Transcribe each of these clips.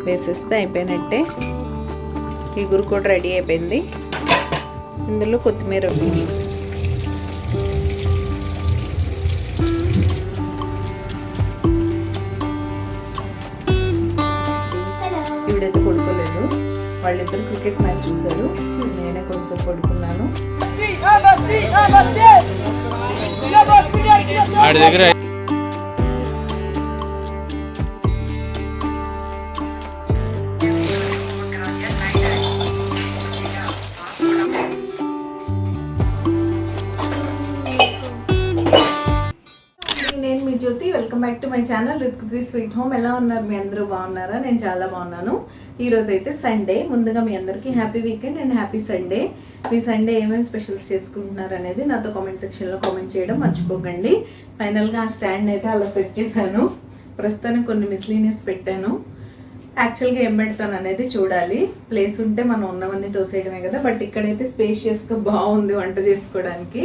వేసేస్తే అయిపోయినట్టే. ఈ గురు కూడా రెడీ అయిపోయింది. ఇందులో కొత్తిమీర, ఈవిడైతే పడుకోలేదు. వాళ్ళిద్దరు క్రికెట్ మ్యాచ్ చూశారు. నేనే కొంచెం పడుకున్నాను. నేను మీ Jyothi. Welcome back to my channel రుత్కుది స్వీట్ హోమ్. ఎలా ఉన్నారు? మీ అందరూ బాగున్నారా? నేను చాలా బాగున్నాను. ఈరోజు అయితే సండే. ముందుగా మీ అందరికీ happy weekend and happy Sunday. Me Sunday ఏమేమి స్పెషల్స్ చేసుకుంటున్నారు అనేది నాతో కామెంట్ సెక్షన్లో కామెంట్ చేయడం మర్చిపోకండి. ఫైనల్గా ఆ స్టాండ్ అయితే అలా సెట్ చేశాను. ప్రస్తుతానికి కొన్ని మిస్లీనియస్ పెట్టాను. యాక్చువల్గా ఏం పెడతాను అనేది చూడాలి. ప్లేస్ ఉంటే మనం ఉన్నవన్నీ తోసేయడమే కదా. బట్ ఇక్కడైతే స్పేషియస్గా బాగుంది వంట చేసుకోవడానికి.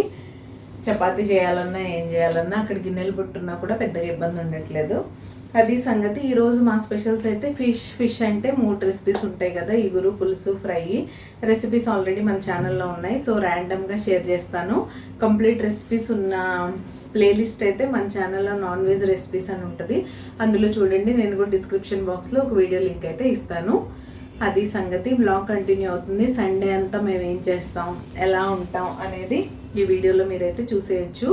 చపాతీ చేయాలన్నా ఏం చేయాలన్నా అక్కడ గిన్నెలు పుట్టున్నా కూడా పెద్దగా ఇబ్బంది ఉండట్లేదు. అది సంగతి. ఈరోజు మా స్పెషల్స్ అయితే ఫిష్ అంటే 3 రెసిపీస్ ఉంటాయి కదా. ఇగురు, పులుసు, ఫ్రై. రెసిపీస్ ఆల్రెడీ మన ఛానల్లో ఉన్నాయి. సో ర్యాండమ్గా షేర్ చేస్తాను. కంప్లీట్ రెసిపీస్ ఉన్న ప్లేలిస్ట్ అయితే మన ఛానల్లో నాన్ వెజ్ రెసిపీస్ అని ఉంటుంది. అందులో చూడండి. నేను కూడా డిస్క్రిప్షన్ బాక్స్లో ఒక వీడియో లింక్ అయితే ఇస్తాను. అది సంగతి. బ్లాగ్ కంటిన్యూ అవుతుంది. సండే అంతా మేము ఏం చేస్తాం, ఎలా ఉంటాం అనేది ఈ వీడియోలో మీరైతే చూసేయచ్చు.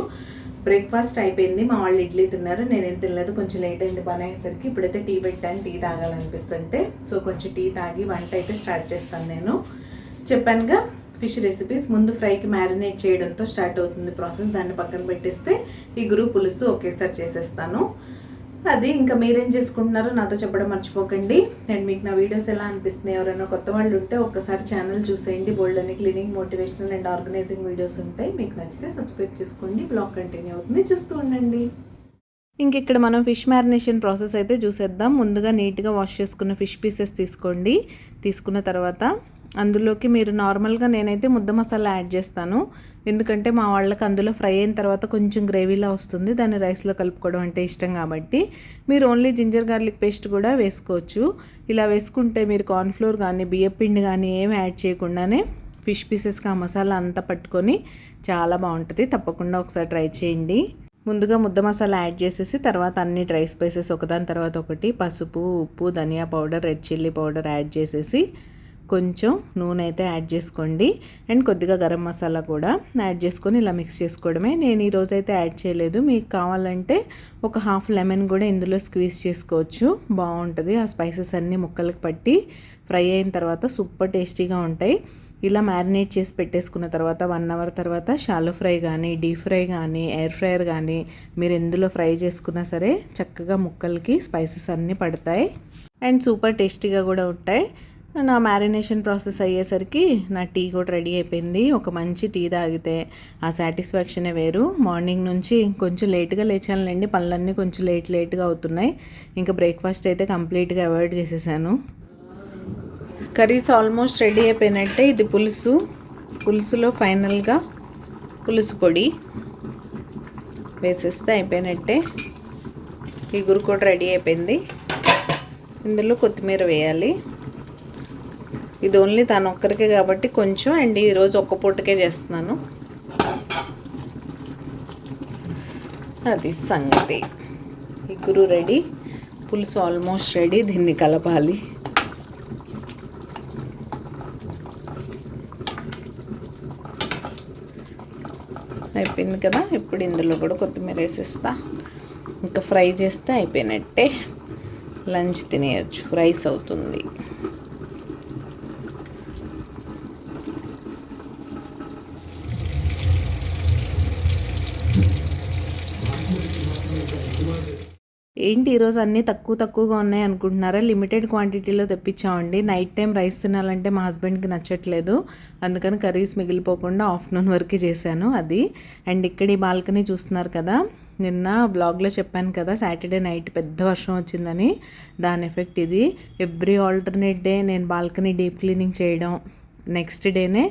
బ్రేక్ఫాస్ట్ అయిపోయింది. మా వాళ్ళు ఇడ్లీ తిన్నారు. నేనేం తినలేదు. కొంచెం లేట్ అయింది పని అయ్యేసరికి. ఇప్పుడైతే టీ పెట్టాను. టీ తాగాలనిపిస్తుంటే సో కొంచెం టీ తాగి వంట అయితే స్టార్ట్ చేస్తాను. నేను చెప్పానుగా ఫిష్ రెసిపీస్. ముందు ఫ్రైకి మ్యారినేట్ చేయడంతో స్టార్ట్ అవుతుంది ప్రాసెస్. దాన్ని పక్కన పెట్టేస్తే ఇగురు, పులుసు ఒకేసారి చేసేస్తాను. అది ఇంకా మీరేం చేసుకుంటున్నారో నాతో చెప్పడం మర్చిపోకండి. నేను మీకు నా వీడియోస్ ఎలా అనిపిస్తున్నాయి, ఎవరైనా కొత్త వాళ్ళు ఉంటే ఒక్కసారి ఛానల్ చూసేయండి. బోల్డ్ అని cleaning, motivational and organising videos ఉంటాయి. మీకు నచ్చితే సబ్స్క్రైబ్ చేసుకోండి. బ్లాగ్ కంటిన్యూ అవుతుంది, చూస్తూ ఉండండి. ఇంక ఇక్కడ మనం ఫిష్ మ్యారినేషన్ ప్రాసెస్ అయితే చూసేద్దాం. ముందుగా నీట్గా వాష్ చేసుకున్న ఫిష్ పీసెస్ తీసుకోండి. తీసుకున్న తర్వాత అందులోకి మీరు నార్మల్గా నేనైతే ముద్ద మసాలా యాడ్ చేస్తాను. ఎందుకంటే మా వాళ్ళకి అందులో ఫ్రై అయిన తర్వాత కొంచెం గ్రేవీలా వస్తుంది. దాన్ని రైస్లో కలుపుకోవడం అంటే ఇష్టం కాబట్టి మీరు ఓన్లీ జింజర్ గార్లిక్ పేస్ట్ కూడా వేసుకోవచ్చు. ఇలా వేసుకుంటే మీరు కార్న్ఫ్లోర్ కానీ బియ్యం పిండి కానీ ఏమి యాడ్ చేయకుండానే ఫిష్ పీసెస్కి ఆ మసాలా అంతా పట్టుకొని చాలా బాగుంటుంది. తప్పకుండా ఒకసారి ట్రై చేయండి. ముందుగా ముద్ద మసాలా యాడ్ చేసేసి తర్వాత అన్ని డ్రై స్పైసెస్ ఒకదాని తర్వాత ఒకటి పసుపు, ఉప్పు, dhania powder, red chilli powder add చేసేసి కొంచెం నూనె అయితే యాడ్ చేసుకోండి. అండ్ కొద్దిగా గరం మసాలా కూడా యాడ్ చేసుకొని ఇలా మిక్స్ చేసుకోవడమే. నేను ఈరోజు అయితే యాడ్ చేయలేదు. మీకు కావాలంటే ఒక హాఫ్ లెమన్ కూడా ఇందులో స్క్వీజ్ చేసుకోవచ్చు. బాగుంటుంది. ఆ స్పైసెస్ అన్నీ ముక్కలకు పట్టి ఫ్రై అయిన తర్వాత సూపర్ టేస్టీగా ఉంటాయి. ఇలా మ్యారినేట్ చేసి పెట్టేసుకున్న తర్వాత 1 అవర్ తర్వాత షాలో ఫ్రై కానీ, డీప్ ఫ్రై కానీ, ఎయిర్ ఫ్రైయర్ కానీ మీరు ఎందులో ఫ్రై చేసుకున్నా సరే చక్కగా ముక్కలకి స్పైసెస్ అన్నీ పడతాయి అండ్ సూపర్ టేస్టీగా కూడా ఉంటాయి. నా మ్యారినేషన్ ప్రాసెస్ అయ్యేసరికి నా టీ కూడా రెడీ అయిపోయింది. ఒక మంచి టీ తాగితే ఆ సాటిస్ఫాక్షనే వేరు. మార్నింగ్ నుంచి కొంచెం లేట్గా లేచానులేండి. పనులన్నీ కొంచెం లేట్గా అవుతున్నాయి. ఇంకా బ్రేక్ఫాస్ట్ అయితే కంప్లీట్గా అవాయిడ్ చేసేసాను. కర్రీస్ ఆల్మోస్ట్ రెడీ అయిపోయినట్టే. ఇది పులుసులో ఫైనల్గా పులుసు పొడి వేసేస్తే అయిపోయినట్టే. ఇగురు కూడా రెడీ అయిపోయింది. ఇందులో కొత్తిమీర వేయాలి. ఇది ఓన్లీ తను ఒక్కరికే కాబట్టి కొంచెం. అండ్ ఈరోజు ఒక్క పూటకే చేస్తున్నాను. అది సంగతి. ఇగురు రెడీ, పులుసు ఆల్మోస్ట్ రెడీ. దీన్ని కలపాలి. అయిపోయింది కదా. ఇప్పుడు ఇందులో కూడా కొత్తిమీర వేసేస్తా. ఇంకా ఫ్రై చేస్తే అయిపోయినట్టే. లంచ్ తినేయచ్చు. రైస్ అవుతుంది. ఏంటి ఈరోజు అన్నీ తక్కువగా ఉన్నాయి అనుకుంటున్నారా? లిమిటెడ్ క్వాంటిటీలో తెప్పించామండి. నైట్ టైం రైస్ తినాలంటే మా హస్బెండ్కి నచ్చట్లేదు. అందుకని కర్రీస్ మిగిలిపోకుండా ఆఫ్టర్నూన్ వరకు చేశాను అది. అండ్ ఇక్కడ ఈ బాల్కనీ చూస్తున్నారు కదా, నిన్న బ్లాగ్లో చెప్పాను కదా సాటర్డే నైట్ పెద్ద వర్షం వచ్చిందని, దాని ఎఫెక్ట్ ఇది. ఎవ్రీ ఆల్టర్నేట్ డే నేను బాల్కనీ డీప్ క్లీనింగ్ చేయడం, నెక్స్ట్ డేనే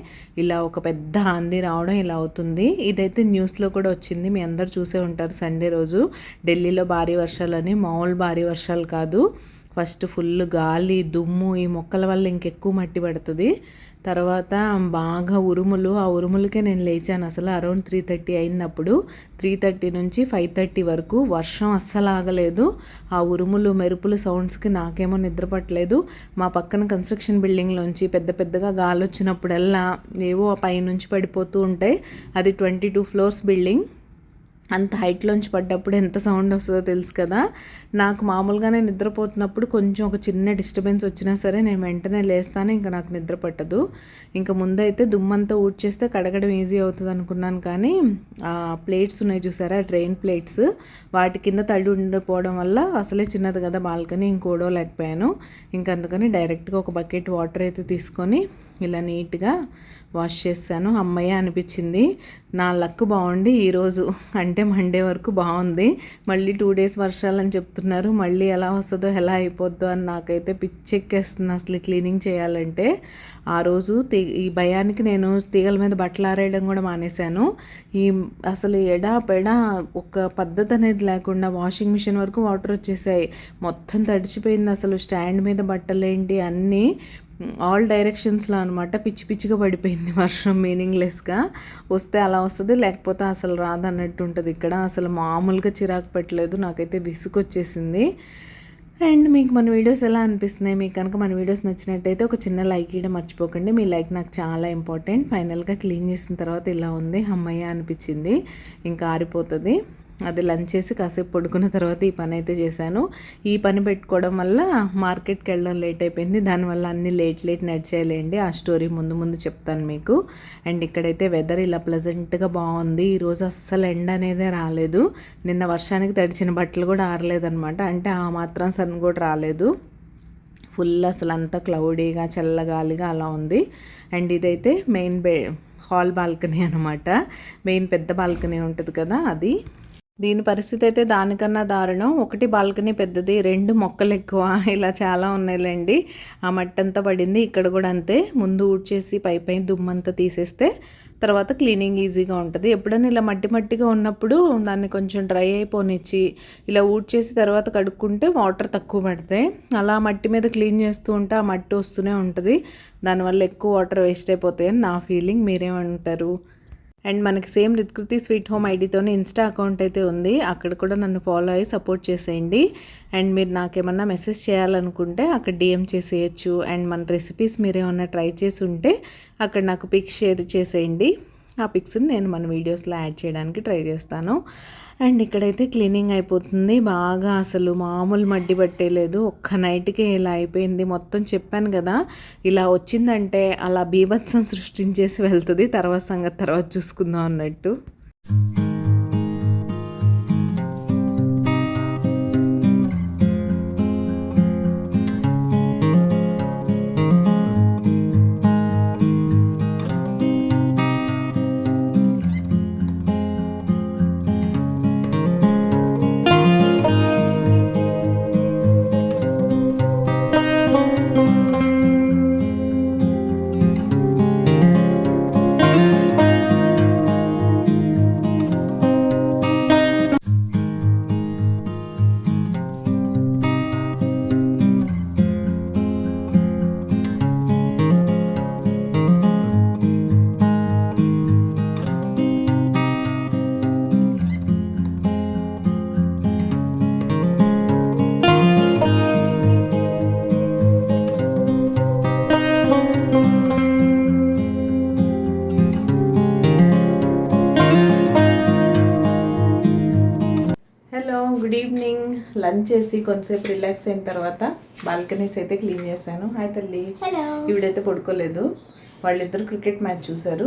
ఇలా ఒక పెద్ద ఆంధీ రావడం ఇలా అవుతుంది. ఇదైతే న్యూస్లో కూడా వచ్చింది, మీ అందరు చూసే ఉంటారు. సండే రోజు ఢిల్లీలో భారీ వర్షాలని, మామూలు భారీ వర్షాలు కాదు. ఫస్ట్ ఫుల్ గాలి, దుమ్ము, ఈ మొక్కల వల్ల ఇంకెక్కువ మట్టి పడుతుంది. తర్వాత బాగా ఉరుములు, ఆ ఉరుములకే నేను లేచాను. అసలు అరౌండ్ 3:30 అయినప్పుడు 3:30 నుంచి 5:30 వరకు వర్షం అస్సలు ఆగలేదు. ఆ ఉరుములు మెరుపులు సౌండ్స్కి నాకేమో నిద్ర పట్టలేదు. మా పక్కన కన్స్ట్రక్షన్ బిల్డింగ్లోంచి పెద్ద పెద్దగా గాలి వచ్చినప్పుడల్లా ఏవో పైనుంచి పడిపోతూ ఉంటాయి. అది 22 ఫ్లోర్స్ బిల్డింగ్. అంత హైట్లోంచి పడ్డప్పుడు ఎంత సౌండ్ వస్తుందో తెలుసు కదా. నాకు మామూలుగానే నిద్రపోతున్నప్పుడు కొంచెం ఒక చిన్న డిస్టర్బెన్స్ వచ్చినా సరే నేను వెంటనే లేస్తాను, ఇంకా నాకు నిద్ర పట్టదు. ఇంకా ముందైతే దుమ్మంతా ఊడ్చేస్తే కడగడం ఈజీ అవుతుంది అనుకున్నాను, కానీ ఆ ప్లేట్స్ ఉన్నాయి చూసారా, ట్రైన్ ప్లేట్స్, వాటి కింద తడి ఉండిపోవడం వల్ల అసలే చిన్నది కదా బాల్కనీ, ఇంకోడోలేకపోయాను. ఇంకా అందుకని డైరెక్ట్గా ఒక బకెట్ వాటర్ అయితే తీసుకొని ఇలా నీట్గా వాష్ చేశాను. అమ్మయ్య అనిపించింది. నా లక్ బాగుండి ఈరోజు అంటే మండే వరకు బాగుంది. మళ్ళీ 2 days వర్షాలని చెప్తున్నారు, మళ్ళీ ఎలా వస్తుందో ఎలా అయిపోద్దో అని నాకైతే పిచ్చెక్కేస్తుంది అసలు క్లీనింగ్ చేయాలంటే. ఆ రోజు ఈ భయానికి నేను తీగల మీద బట్టలు ఆరేయడం కూడా మానేశాను. ఈ అసలు ఎడా పెడా ఒక పద్ధతి అనేది లేకుండా వాషింగ్ మిషన్ వరకు వాటర్ వచ్చేసాయి, మొత్తం తడిచిపోయింది. అసలు స్టాండ్ మీద బట్టలు ఏంటి అన్నీ ఆల్ డైరెక్షన్స్లో అనమాట. పిచ్చి పిచ్చిగా పడిపోయింది వర్షం, మీనింగ్లెస్గా. వస్తే అలా వస్తుంది, లేకపోతే అసలు రాదన్నట్టు ఉంటుంది ఇక్కడ. అసలు మామూలుగా చిరాకు పెట్టలేదు, నాకైతే విసుగొచ్చేసింది. అండ్ మీకు మన వీడియోస్ ఎలా అనిపిస్తున్నాయి? మీకు కనుక మన వీడియోస్ నచ్చినట్టయితే ఒక చిన్న లైక్ ఇవ్వడం మర్చిపోకండి. మీ లైక్ నాకు చాలా ఇంపార్టెంట్. ఫైనల్గా క్లీన్ చేసిన తర్వాత ఇలా ఉంది, అమ్మయ్య అనిపించింది. ఇంకా ఆరిపోతుంది. అది లంచ్ చేసి కాసేపు పడుకున్న తర్వాత ఈ పని అయితే చేశాను. ఈ పని పెట్టుకోవడం వల్ల మార్కెట్కి వెళ్ళడం లేట్ అయిపోయింది, దానివల్ల అన్నీ లేట్ నడిచేయాలండి. ఆ స్టోరీ ముందు చెప్తాను మీకు. అండ్ ఇక్కడైతే వెదర్ ఇలా ప్లెజెంట్గా బాగుంది. ఈరోజు అస్సలు ఎండ అనేదే రాలేదు. నిన్న వర్షానికి తడిచిన బట్టలు కూడా ఆరలేదనమాట, అంటే ఆ మాత్రం సన్ కూడా రాలేదు. ఫుల్ అసలు అంతా క్లౌడీగా చల్లగాలిగా అలా ఉంది. అండ్ ఇదైతే మెయిన్ హాల్ బాల్కనీ అనమాట. మెయిన్ పెద్ద బాల్కనీ ఉంటుంది కదా అది. దీని పరిస్థితి అయితే దానికన్నా దారుణం. ఒకటి బాల్కనీ పెద్దది, 2 మొక్కలు ఎక్కువ, ఇలా చాలా ఉన్నాయిలేండి. ఆ మట్టి అంతా పడింది. ఇక్కడ కూడా అంతే. ముందు ఊడ్చేసి పై దుమ్మంతా తీసేస్తే తర్వాత క్లీనింగ్ ఈజీగా ఉంటుంది. ఎప్పుడైనా ఇలా మట్టిగా ఉన్నప్పుడు దాన్ని కొంచెం డ్రై అయిపోనిచ్చి ఇలా ఊడ్చేసి తర్వాత కడుక్కుంటే వాటర్ తక్కువ పడతాయి. అలా మట్టి మీద క్లీన్ చేస్తూ ఉంటే ఆ మట్టి వస్తూనే ఉంటుంది, దానివల్ల ఎక్కువ వాటర్ వేస్ట్ అయిపోతాయని నా ఫీలింగ్. మీరేమంటారు? అండ్ మనకి సేమ్ రిత్కృతి స్వీట్ హోమ్ ఐడితోనే ఇన్స్టా అకౌంట్ అయితే ఉంది, అక్కడ కూడా నన్ను ఫాలో అయ్యి సపోర్ట్ చేసేయండి. అండ్ మీరు నాకేమన్నా మెసేజ్ చేయాలనుకుంటే అక్కడ DM చేసేయచ్చు. అండ్ మన రెసిపీస్ మీరు ఏమన్నా ట్రై చేసి ఉంటే అక్కడ నాకు పిక్స్ షేర్ చేసేయండి. ఆ పిక్స్ని నేను మన వీడియోస్లో యాడ్ చేయడానికి ట్రై చేస్తాను. అండ్ ఇక్కడైతే క్లీనింగ్ అయిపోతుంది బాగా. అసలు మామూలు మడ్డి పట్టేలేదు, ఒక్క నైట్కే ఇలా అయిపోయింది మొత్తం. చెప్పాను కదా, ఇలా వచ్చిందంటే అలా బీభత్సం సృష్టించేసి వెళ్తుంది, తర్వాత సంగతి తర్వాత చూసుకుందాం అన్నట్టు. Good evening. లంచ్ చేసి కొంతసేపు రిలాక్స్ అయిన తర్వాత బాల్కనీస్ అయితే క్లీన్ చేశాను. హాయ్ తల్లి. ఈవిడైతే పడుకోలేదు, వాళ్ళిద్దరు క్రికెట్ మ్యాచ్ చూశారు,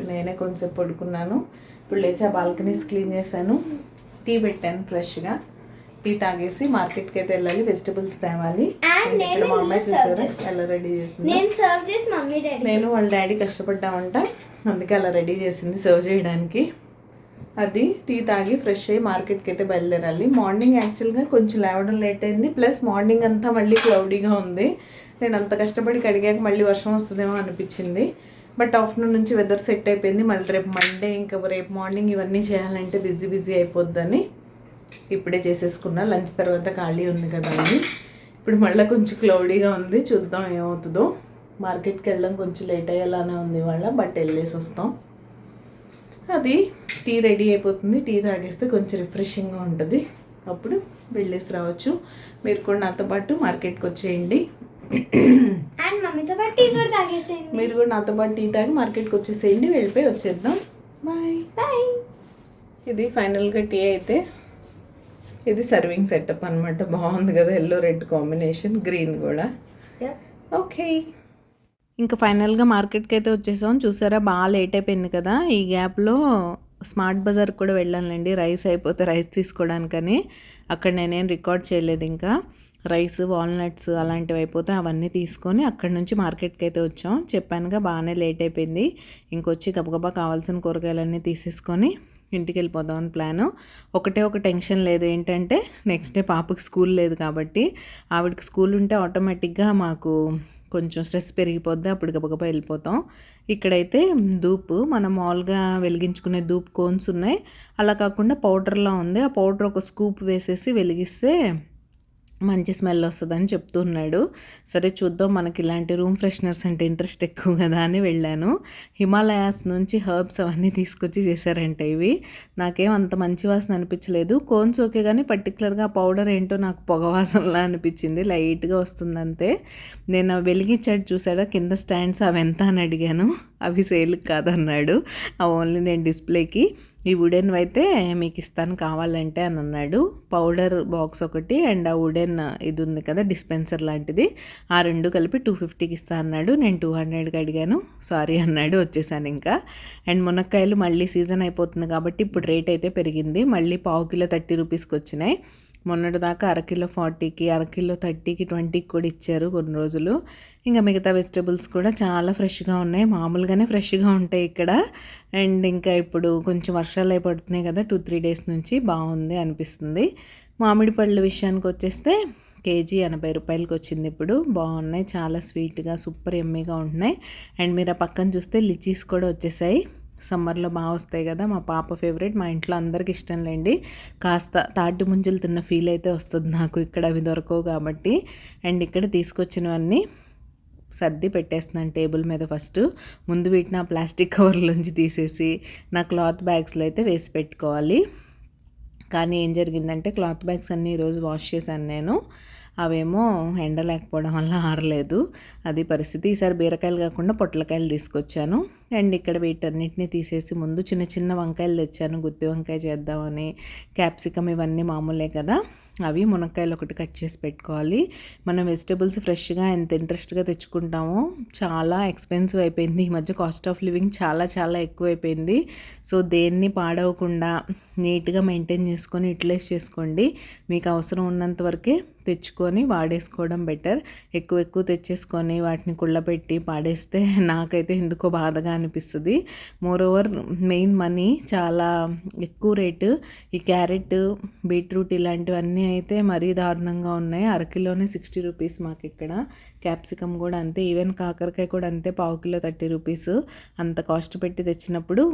నేనే కొంతసేపు పడుకున్నాను. ఇప్పుడు లేచి ఆ బాల్కనీస్ క్లీన్ చేశాను, టీ పెట్టాను ఫ్రెష్గా. టీ తాగేసి మార్కెట్కి అయితే వెళ్ళాలి, వెజిటబుల్స్ తేవాలి. ఇక్కడ మా అమ్మాయి చూసారు ఎలా రెడీ చేసింది. నేను వాళ్ళ డాడీ కష్టపడ్డామంట, అందుకే అలా రెడీ చేసింది సర్వ్ చేయడానికి. అది టీ తాగి ఫ్రెష్ అయ్యి మార్కెట్కి అయితే బయలుదేరాలి. మార్నింగ్ యాక్చువల్గా కొంచెం లేవడం లేట్ అయింది, ప్లస్ మార్నింగ్ అంతా మళ్ళీ క్లౌడీగా ఉంది. నేను అంత కష్టపడి కడిగాక మళ్ళీ వర్షం వస్తుందేమో అనిపించింది. బట్ ఆఫ్టర్నూన్ నుంచి వెదర్ సెట్ అయిపోయింది. మళ్ళీ రేపు మండే, ఇంకా రేపు మార్నింగ్ ఇవన్నీ చేయాలంటే బిజీ అయిపోద్దని ఇప్పుడే చేసేసుకున్నా. లంచ్ తర్వాత ఖాళీ ఉంది కదా అని. ఇప్పుడు మళ్ళీ కొంచెం క్లౌడీగా ఉంది, చూద్దాం ఏమవుతుందో. మార్కెట్కి వెళ్ళడం కొంచెం లేట్ అయ్యేలానే ఉంది వాళ్ళ, బట్ వెళ్ళేసి వస్తాం. అది టీ రెడీ అయిపోతుంది. టీ తాగేస్తే కొంచెం రిఫ్రెషింగ్గా ఉంటుంది, అప్పుడు వెళ్ళేసి రావచ్చు. మీరు కూడా నాతో పాటు మార్కెట్కి వచ్చేయండి. మీరు కూడా నాతో పాటు టీ తాగి మార్కెట్కి వచ్చేసేయండి. వెళ్ళిపోయి వచ్చేద్దాం. Bye bye. ఇది ఫైనల్గా టీ అయితే ఇది సర్వింగ్ సెటప్ అనమాట. బాగుంది కదా, ఎల్లో రెడ్ కాంబినేషన్, గ్రీన్ కూడా. ఓకే, ఇంకా ఫైనల్గా మార్కెట్కి అయితే వచ్చేసాం. చూసారా బాగా లేట్ అయిపోయింది కదా. ఈ గ్యాప్లో స్మార్ట్ బజార్కి కూడా వెళ్ళానండి, రైస్ అయిపోతే రైస్ తీసుకోవడానికని. అక్కడ నేనేం రికార్డ్ చేయలేదు. ఇంకా రైస్, వాల్నట్స్ అలాంటివి అయిపోతే అవన్నీ తీసుకొని అక్కడ నుంచి మార్కెట్కి అయితే వచ్చాం. చెప్పానుగా బాగానే లేట్ అయిపోయింది. ఇంకొచ్చి గబగబా కావాల్సిన కూరగాయలన్నీ తీసేసుకొని ఇంటికి వెళ్ళిపోదామని ప్లాను. ఒక టెన్షన్ లేదు, ఏంటంటే నెక్స్ట్ డే పాపకి స్కూల్ లేదు కాబట్టి. ఆవిడకి స్కూల్ ఉంటే ఆటోమేటిక్గా మాకు కొంచెం స్ట్రెస్ పెరిగిపోద్ది, అప్పుడు గబగబా వెళ్ళిపోతాం. ఇక్కడైతే ధూప్, మనం మామూలుగా వెలిగించుకునే ధూప్ కోన్స్ ఉన్నాయి, అలా కాకుండా పౌడర్లా ఉంది. ఆ పౌడర్ ఒక స్కూప్ వేసేసి వెలిగిస్తే మంచి స్మెల్ వస్తుందని చెప్తున్నాడు. సరే చూద్దాం, మనకి ఇలాంటి రూమ్ ఫ్రెషనర్స్ అంటే ఇంట్రెస్ట్ ఎక్కువ కదా అని వెళ్ళాను. హిమాలయాస్ నుంచి హర్బ్స్ అవన్నీ తీసుకొచ్చి చేశారంట. ఇవి నాకేం అంత మంచి వాసన అనిపించలేదు. కోన్స్ ఓకే కానీ పర్టికులర్గా పౌడర్ ఏంటో నాకు పొగవాసనలా అనిపించింది, లైట్గా వస్తుంది అంతే. నేను వెలిగించాడు చూసాడా కింద స్టాండ్స్, అవి ఎంత అని అడిగాను. అవి సేల్కి కాదన్నాడు, అవి ఓన్లీ నేను డిస్ప్లేకి. ఈ వుడెన్ అయితే మీకు ఇస్తాను కావాలంటే అని అన్నాడు. పౌడర్ బాక్స్ ఒకటి అండ్ ఆ వుడెన్ ఇది ఉంది కదా డిస్పెన్సర్ లాంటిది, ఆ రెండు కలిపి 250కి ఇస్తా అన్నాడు. నేను 200కి అడిగాను, సారీ అన్నాడు, వచ్చేసాను ఇంకా. అండ్ మునక్కాయలు మళ్ళీ సీజన్ అయిపోతుంది కాబట్టి ఇప్పుడు రేట్ అయితే పెరిగింది. మళ్ళీ పావు కిలో 30 రూపీస్కి వచ్చినాయి. మొన్నటి దాకా అరకిలో 40కి, అరకిలో 30కి, 20కి కూడా ఇచ్చారు కొన్ని రోజులు. ఇంకా మిగతా వెజిటబుల్స్ కూడా చాలా ఫ్రెష్గా ఉన్నాయి, మామూలుగానే ఫ్రెష్గా ఉంటాయి ఇక్కడ. అండ్ ఇంకా ఇప్పుడు కొంచెం వర్షాలు అయి పడుతున్నాయి కదా 2-3 డేస్ నుంచి, బాగుంది అనిపిస్తుంది. మామిడి పళ్ళ విషయానికి వచ్చేస్తే కేజీ 80 రూపాయలకి వచ్చింది ఇప్పుడు. బాగున్నాయి, చాలా స్వీట్గా సూపర్ ఎమ్మీగా ఉంటున్నాయి. అండ్ మీరు ఆ పక్కన చూస్తే లిచీస్ కూడా వచ్చేసాయి. సమ్మర్లో బాగా వస్తాయి కదా, మా పాప ఫేవరెట్, మా ఇంట్లో అందరికి ఇష్టం లేండి. కాస్త తాటి ముంజలు తిన్న ఫీల్ అయితే వస్తుంది నాకు, ఇక్కడ అవి దొరకవు కాబట్టి. అండ్ ఇక్కడ తీసుకొచ్చినవన్నీ సర్ది పెట్టేస్తున్నాను టేబుల్ మీద. ఫస్ట్ ముందు వీటిని ఆ ప్లాస్టిక్ కవర్లోంచి తీసేసి నా క్లాత్ బ్యాగ్స్లో అయితే వేసి పెట్టుకోవాలి. కానీ ఏం జరిగిందంటే క్లాత్ బ్యాగ్స్ అన్నీ ఈరోజు వాష్ చేశాను నేను, అవేమో ఎండ లేకపోవడం వల్ల ఆరలేదు, అది పరిస్థితి. ఈసారి బీరకాయలు కాకుండా పొట్లకాయలు తీసుకొచ్చాను. అండ్ ఇక్కడ వీటన్నిటిని తీసేసి ముందు చిన్న చిన్న వంకాయలు తెచ్చాను, గుత్తి వంకాయ చేద్దామని. క్యాప్సికమ్ ఇవన్నీ మామూలే కదా, అవి మునక్కాయలు ఒకటి కట్ చేసి పెట్టుకోవాలి. మనం వెజిటబుల్స్ ఫ్రెష్గా ఎంత ఇంట్రెస్ట్గా తెచ్చుకుంటామో చాలా ఎక్స్పెన్సివ్ అయిపోయింది ఈ మధ్య, కాస్ట్ ఆఫ్ లివింగ్ చాలా చాలా ఎక్కువైపోయింది. సో దేన్ని పాడవకుండా నీట్గా మెయింటైన్ చేసుకొని యూటిలైజ్ చేసుకోండి. మీకు అవసరం ఉన్నంత వరకే తెచ్చుకొని వాడేసుకోవడం బెటర్. ఎక్కువ తెచ్చేసుకొని వాటిని కుళ్ళపెట్టి పాడేస్తే నాకైతే ఎందుకో బాధగా అనిపిస్తుంది. మోరోవర్ మెయిన్ మనీ చాలా ఎక్కువ రేటు. ఈ క్యారెట్, బీట్రూట్ ఇలాంటివన్నీ అయితే మరీ దారుణంగా ఉన్నాయి. అరకిలోనే 60 రూపీస్ మాకు ఇక్కడ. క్యాప్సికమ్ కూడా అంతే, ఈవెన్ కాకరకాయ కూడా అంతే, పావు కిలో 30 రూపీస్. అంత కాస్ట్ పెట్టి తెచ్చినప్పుడు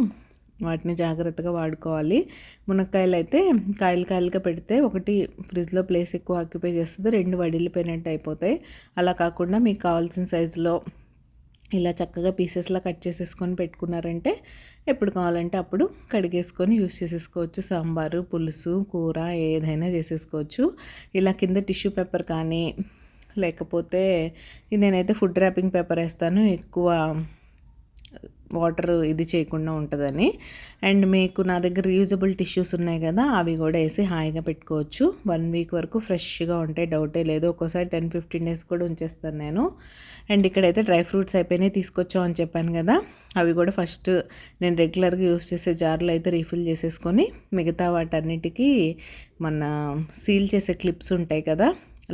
వాటిని జాగ్రత్తగా వాడుకోవాలి. మునక్కాయలు అయితే కాయలుగా పెడితే ఒకటి ఫ్రిడ్జ్లో ప్లేస్ ఎక్కువ ఆక్యుపై చేస్తుంది, 2 వడిలిపోయినట్టు అయిపోతాయి. అలా కాకుండా మీకు కావాల్సిన సైజులో ఇలా చక్కగా పీసెస్లా కట్ చేసేసుకొని పెట్టుకున్నారంటే ఎప్పుడు కావాలంటే అప్పుడు కడిగేసుకొని యూస్ చేసేసుకోవచ్చు. సాంబారు, పులుసు, కూర ఏదైనా చేసేసుకోవచ్చు. ఇలా కింద టిష్యూ పేపర్ కానీ లేకపోతే నేనైతే ఫుడ్ ర్యాపింగ్ పేపర్ వేస్తాను, ఎక్కువ వాటర్ ఇది చేయకుండా ఉంటుందని. అండ్ మీకు నా దగ్గర రీయూజబుల్ టిష్యూస్ ఉన్నాయి కదా, అవి కూడా వేసి హాయిగా పెట్టుకోవచ్చు. 1 వీక్ వరకు ఫ్రెష్గా ఉంటాయి, డౌటే లేదు. ఒక్కోసారి 10-15 డేస్ కూడా ఉంచేస్తాను నేను. అండ్ ఇక్కడైతే డ్రై ఫ్రూట్స్ అయిపోయినాయి, తీసుకొచ్చామని చెప్పాను కదా, అవి కూడా ఫస్ట్ నేను రెగ్యులర్గా యూస్ చేసే జార్లో అయితే రీఫిల్ చేసేసుకొని మిగతా వాటన్నిటికీ మన సీల్ చేసే క్లిప్స్ ఉంటాయి కదా,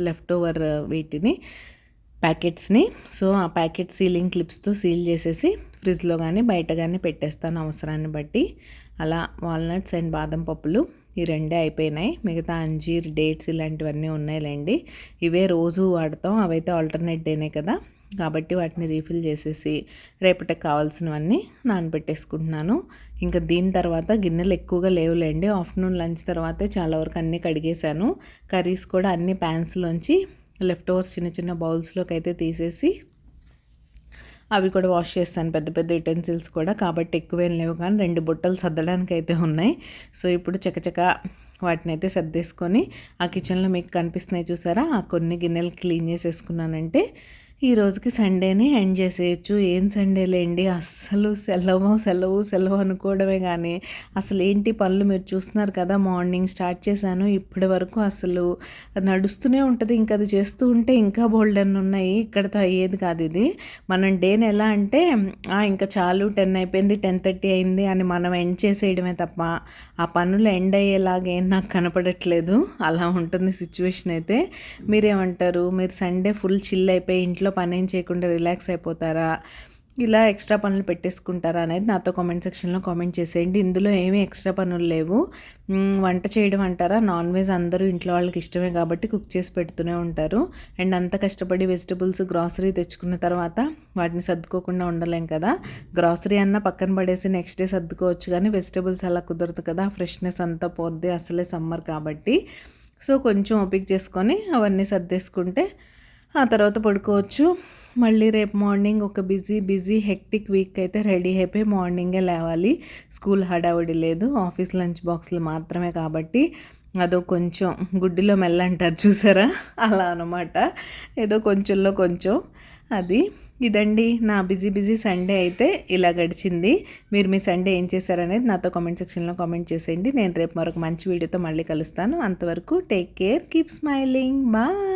లెఫ్ట్ ఓవర్ వీటిని ప్యాకెట్స్ని, సో ఆ ప్యాకెట్ సీలింగ్ క్లిప్స్తో సీల్ చేసేసి ఫ్రిడ్జ్లో కానీ బయట కానీ పెట్టేస్తాను అవసరాన్ని బట్టి. అలా వాల్నట్స్ అండ్ బాదం పప్పులు ఈ రెండే అయిపోయినాయి. మిగతా అంజీర్, డేట్స్ ఇలాంటివన్నీ ఉన్నాయిలేండి. ఇవే రోజు వాడతాం, అవైతే ఆల్టర్నేట్ డేనే కదా, కాబట్టి వాటిని రీఫిల్ చేసేసి రేపటికి కావాల్సినవన్నీ నానబెట్టేసుకుంటున్నాను. ఇంకా దీని తర్వాత గిన్నెలు ఎక్కువగా లేవులేండి. ఆఫ్టర్నూన్ లంచ్ తర్వాతే చాలా వరకు అన్నీ కడిగేశాను. కర్రీస్ కూడా అన్ని ప్యాన్స్లోంచి లెఫ్ట్ ఓవర్స్ చిన్న చిన్న బౌల్స్లోకి అయితే తీసేసి అవి కూడా వాష్ చేస్తాను, పెద్ద పెద్ద యుటెన్సిల్స్ కూడా. కాబట్టి ఎక్కువేం లేవు, కానీ 2 బుట్టలు సర్దడానికి అయితే ఉన్నాయి. సో ఇప్పుడు చకచక వాటిని అయితే సర్దేసుకొని ఆ కిచెన్లో మీకు కనిపిస్తున్నాయి చూసారా, ఆ కొన్ని గిన్నెలు క్లీన్ చేసేసుకున్నానంటే ఈ రోజుకి సండేని ఎండ్ చేసేయచ్చు. ఏం సండే లేండి, అస్సలు సెలవు అనుకోవడమే కానీ అసలు ఏంటి పనులు మీరు చూస్తున్నారు కదా. మార్నింగ్ స్టార్ట్ చేశాను, ఇప్పటి వరకు అసలు నడుస్తూనే ఉంటుంది. ఇంకా అది చేస్తూ ఉంటే ఇంకా బోల్డెన్ ఉన్నాయి. ఇక్కడతో అయ్యేది కాదు ఇది. మనం డేని ఎలా అంటే ఇంకా చాలు 10 అయిపోయింది, 10:30 అయింది అని మనం ఎండ్ చేసేయడమే తప్ప ఆ పనులు ఎండ్ అయ్యేలాగేం నాకు కనపడట్లేదు. అలా ఉంటుంది సిచ్యువేషన్ అయితే. మీరేమంటారు? మీరు సండే ఫుల్ చిల్ అయిపోయి ఇంట్లో పని ఏం చేయకుండా రిలాక్స్ అయిపోతారా, ఇలా ఎక్స్ట్రా పనులు పెట్టేసుకుంటారా అనేది నాతో కామెంట్ సెక్షన్లో కామెంట్ చేసేయండి. ఇందులో ఏమీ ఎక్స్ట్రా పనులు లేవు. వంట చేయడం అంటారా, నాన్ వెజ్ అందరూ ఇంట్లో వాళ్ళకి ఇష్టమే కాబట్టి కుక్ చేసి పెడుతూనే ఉంటారు. అండ్ అంత కష్టపడి వెజిటబుల్స్, గ్రాసరీ తెచ్చుకున్న తర్వాత వాటిని సర్దుకోకుండా ఉండలేం కదా. గ్రాసరీ అన్న పక్కన పడేసి నెక్స్ట్ డే సర్దుకోవచ్చు, కానీ వెజిటబుల్స్ అలా కుదరదు కదా, ఫ్రెష్నెస్ అంతా పోద్ది, అసలే సమ్మర్ కాబట్టి. సో కొంచెం ఓపిక చేసుకొని అవన్నీ సర్దేసుకుంటే ఆ తర్వాత పడుకోవచ్చు. మళ్ళీ రేపు మార్నింగ్ ఒక బిజీ హెక్టిక్ వీక్ అయితే రెడీ అయిపోయి మార్నింగే లేవాలి. స్కూల్ హడావుడి లేదు, ఆఫీస్ లంచ్ బాక్సులు మాత్రమే కాబట్టి అదో కొంచెం గుడ్డిలో మెల్లంటారు చూసారా, అలా అనమాట. ఏదో కొంచెంలో కొంచెం అది. ఇదండి నా బిజీ సండే అయితే ఇలా గడిచింది. మీరు మీ సండే ఏం చేశారనేది నాతో కామెంట్ సెక్షన్లో కామెంట్ చేసేయండి. నేను రేపు మరొక మంచి వీడియోతో మళ్ళీ కలుస్తాను. అంతవరకు take care, keep smiling, bye.